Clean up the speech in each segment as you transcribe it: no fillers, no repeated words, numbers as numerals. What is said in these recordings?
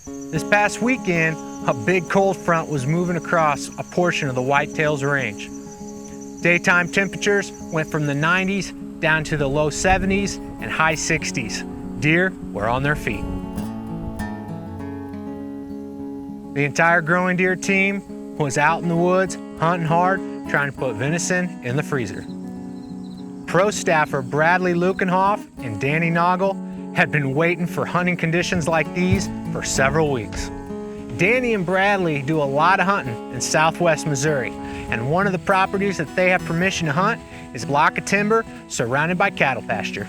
This past weekend, a big cold front was moving across a portion of the Whitetails Range. Daytime temperatures went from the 90s down to the low 70s and high 60s. Deer were on their feet. The entire Growing Deer team was out in the woods, hunting hard, trying to put venison in the freezer. Pro staffer Bradley Lukenhoff and Danny Noggle had been waiting for hunting conditions like these for several weeks. Danny and Bradley do a lot of hunting in southwest Missouri, and one of the properties that they have permission to hunt is a block of timber surrounded by cattle pasture.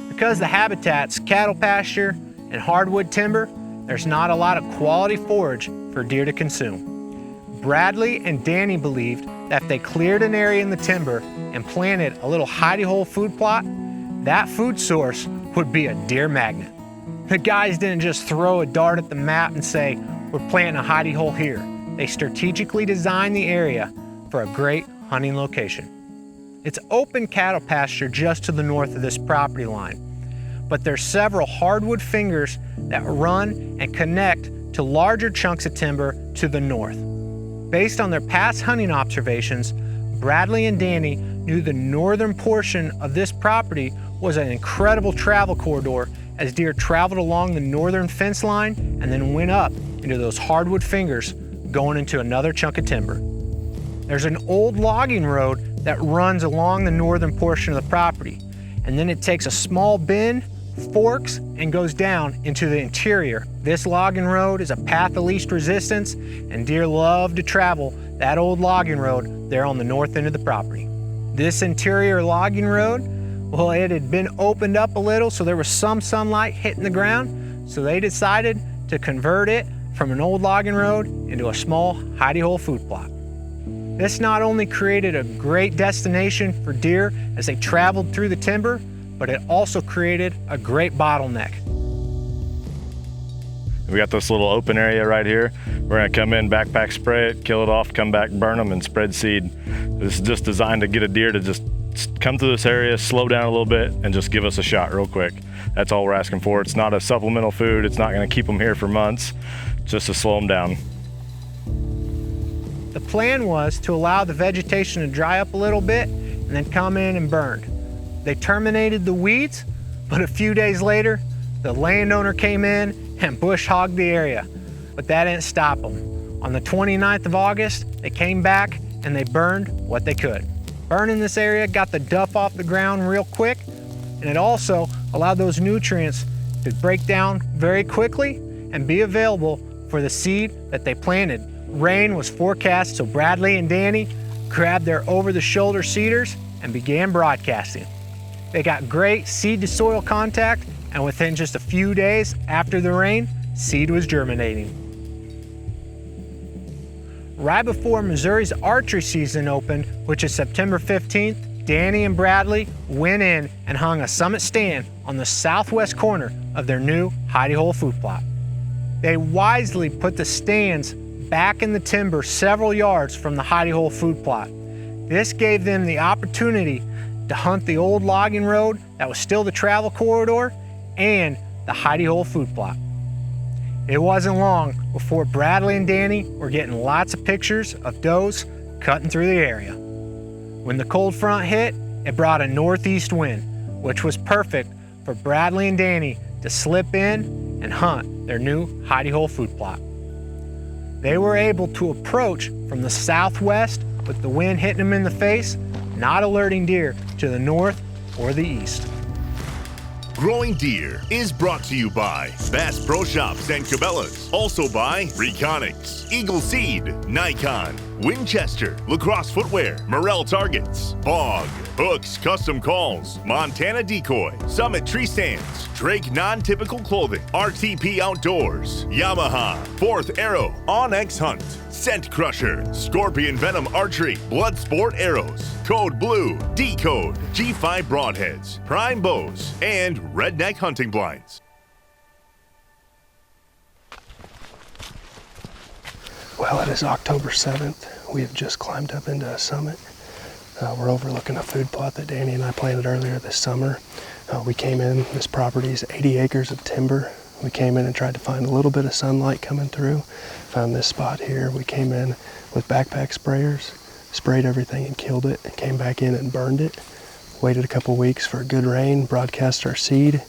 Because the habitat's cattle pasture and hardwood timber, there's not a lot of quality forage for deer to consume. Bradley and Danny believed that if they cleared an area in the timber and planted a little hidey hole food plot, that food source would be a deer magnet. The guys didn't just throw a dart at the map and say, we're planting a hidey hole here. They strategically designed the area for a great hunting location. It's open cattle pasture just to the north of this property line, but there's several hardwood fingers that run and connect to larger chunks of timber to the north. Based on their past hunting observations, Bradley and Danny knew the northern portion of this property was an incredible travel corridor as deer traveled along the northern fence line and then went up into those hardwood fingers going into another chunk of timber. There's an old logging road that runs along the northern portion of the property, and then it takes a small bend, forks, and goes down into the interior. This logging road is a path of least resistance, and deer love to travel that old logging road there on the north end of the property. This interior logging road, well, it had been opened up a little, so there was some sunlight hitting the ground, so they decided to convert it from an old logging road into a small hidey hole food plot. This not only created a great destination for deer as they traveled through the timber, but it also created a great bottleneck. We got this little open area right here. We're gonna come in, backpack spray it, kill it off, come back, burn them, and spread seed. This is just designed to get a deer to just come through this area, slow down a little bit, and just give us a shot real quick. That's all we're asking for. It's not a supplemental food. It's not gonna keep them here for months, just to slow them down. The plan was to allow the vegetation to dry up a little bit and then come in and burn. They terminated the weeds, but a few days later, the landowner came in and bush hogged the area, but that didn't stop them. On the 29th of August, they came back and they burned what they could. Burning this area got the duff off the ground real quick, and it also allowed those nutrients to break down very quickly and be available for the seed that they planted. Rain was forecast, so Bradley and Danny grabbed their over-the-shoulder seeders and began broadcasting. They got great seed-to-soil contact, and within just a few days after the rain, seed was germinating. Right before Missouri's archery season opened, which is September 15th, Danny and Bradley went in and hung a summit stand on the southwest corner of their new hidey hole food plot. They wisely put the stands back in the timber several yards from the hidey hole food plot. This gave them the opportunity to hunt the old logging road that was still the travel corridor and the hidey hole food plot. It wasn't long before Bradley and Danny were getting lots of pictures of does cutting through the area. When the cold front hit, it brought a northeast wind, which was perfect for Bradley and Danny to slip in and hunt their new hidey hole food plot. They were able to approach from the southwest with the wind hitting them in the face, not alerting deer to the north or the east. Growing Deer is brought to you by Bass Pro Shops and Cabela's. Also by Reconics, Eagle Seed, Nikon, Winchester, Lacrosse Footwear, Morel Targets, Bog, Hooks Custom Calls, Montana Decoy, Summit Tree Stands, Drake Non-Typical Clothing, RTP Outdoors, Yamaha, Fourth Arrow, Onyx Hunt, Scent Crusher, Scorpion Venom Archery, Bloodsport Arrows, Code Blue, Decode, G5 Broadheads, Prime Bows, and Redneck Hunting Blinds. Well, it is October 7th. We have just climbed up into a summit. We're overlooking a food plot that Danny and I planted earlier this summer. We came in, this property is 80 acres of timber We came in and tried to find a little bit of sunlight coming through. Found this spot here. We came in with backpack sprayers, sprayed everything and killed it, and came back in and burned it. Waited a couple weeks for a good rain, broadcast our seed.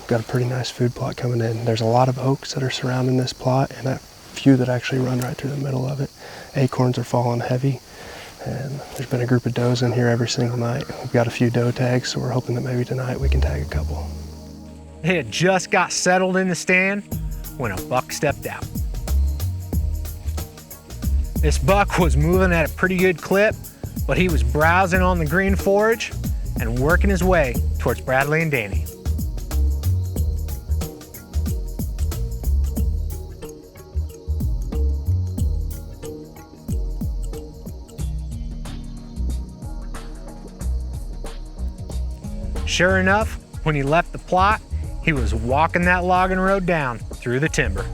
Got a pretty nice food plot coming in. There's a lot of oaks that are surrounding this plot, and a few that actually run right through the middle of it. Acorns are falling heavy, and there's been a group of does in here every single night. We've got a few doe tags, so we're hoping that maybe tonight we can tag a couple. They had just got settled in the stand when a buck stepped out. This buck was moving at a pretty good clip, but he was browsing on the green forage and working his way towards Bradley and Danny. Sure enough, when he left the plot, he was walking that logging road down through the timber.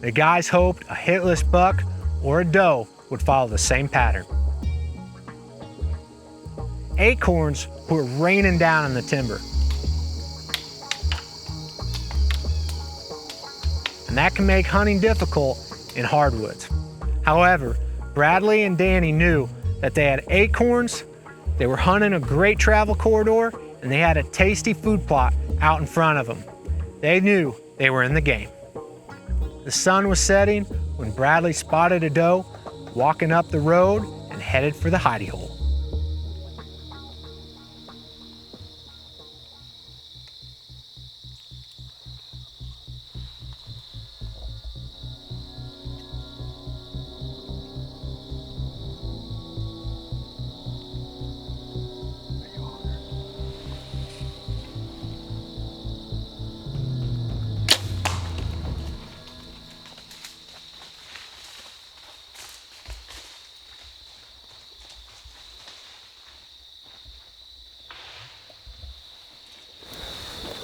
The guys hoped a hitless buck or a doe would follow the same pattern. Acorns were raining down in the timber. And that can make hunting difficult in hardwoods. However, Bradley and Danny knew that they had acorns, they were hunting a great travel corridor, and they had a tasty food plot out in front of them. They knew they were in the game. The sun was setting when Bradley spotted a doe walking up the road and headed for the hidey hole.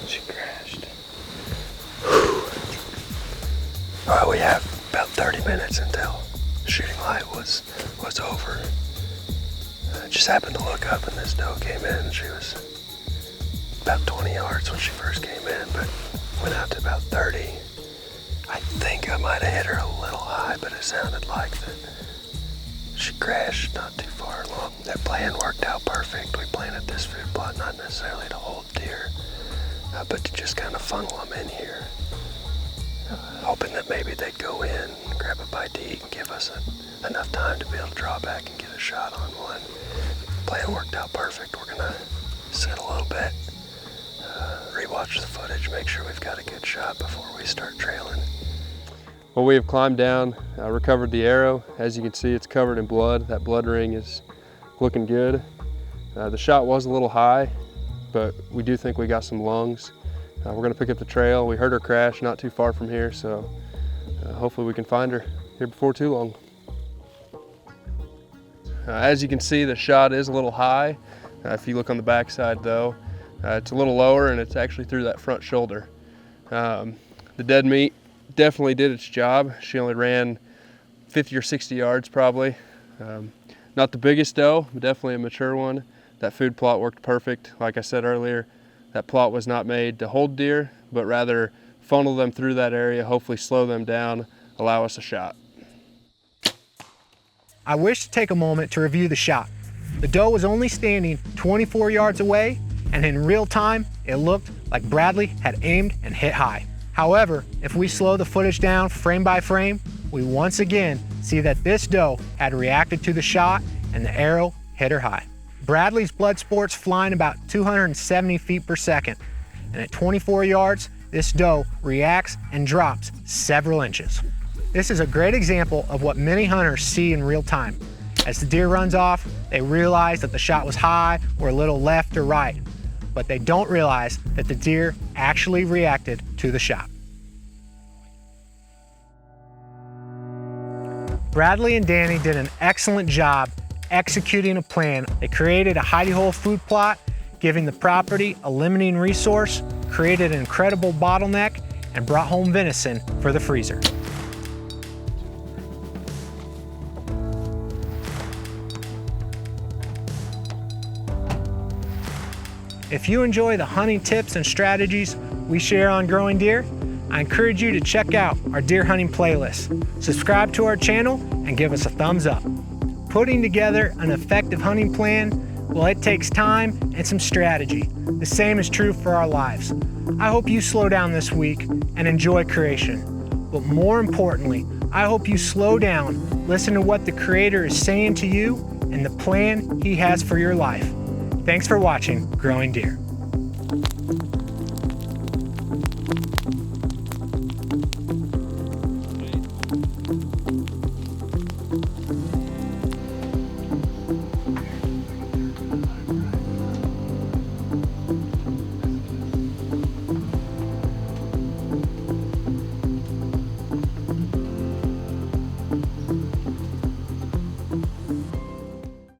She crashed. Well, we have about 30 minutes until shooting light was over. I just happened to look up and this doe came in. She was about 20 yards when she first came in, but went out to about 30. I think I might have hit her a little high, but it sounded like that she crashed not too far along. That plan worked out perfect. We planted this food plot not necessarily to hold deer, but to just kind of funnel them in here, hoping that maybe they'd go in, grab a bite to eat, and give us enough time to be able to draw back and get a shot on one. Plan worked out perfect. We're gonna sit a little bit, rewatch the footage, make sure we've got a good shot before we start trailing. Well, we have climbed down, recovered the arrow. As you can see, it's covered in blood. That blood ring is looking good. The shot was a little high, but we do think we got some lungs. We're gonna pick up the trail. We heard her crash not too far from here, so hopefully we can find her here before too long. As you can see, the shot is a little high. If you look on the backside though, it's a little lower and it's actually through that front shoulder. The dead meat definitely did its job. She only ran 50 or 60 yards probably. Not the biggest doe, but definitely a mature one. That food plot worked perfect. Like I said earlier, that plot was not made to hold deer, but rather funnel them through that area, hopefully slow them down, allow us a shot. I wish to take a moment to review the shot. The doe was only standing 24 yards away, and in real time, it looked like Bradley had aimed and hit high. However, if we slow the footage down frame by frame, we once again see that this doe had reacted to the shot and the arrow hit her high. Bradley's blood sport's flying about 270 feet per second, and at 24 yards, this doe reacts and drops several inches. This is a great example of what many hunters see in real time. As the deer runs off, they realize that the shot was high or a little left or right, but they don't realize that the deer actually reacted to the shot. Bradley and Danny did an excellent job executing a plan. They created a hidey hole food plot, giving the property a limiting resource, created an incredible bottleneck, and brought home venison for the freezer. If you enjoy the hunting tips and strategies we share on Growing Deer, I encourage you to check out our deer hunting playlist. Subscribe to our channel and give us a thumbs up. Putting together an effective hunting plan, well, it takes time and some strategy. The same is true for our lives. I hope you slow down this week and enjoy creation. But more importantly, I hope you slow down, listen to what the Creator is saying to you and the plan He has for your life. Thanks for watching Growing Deer.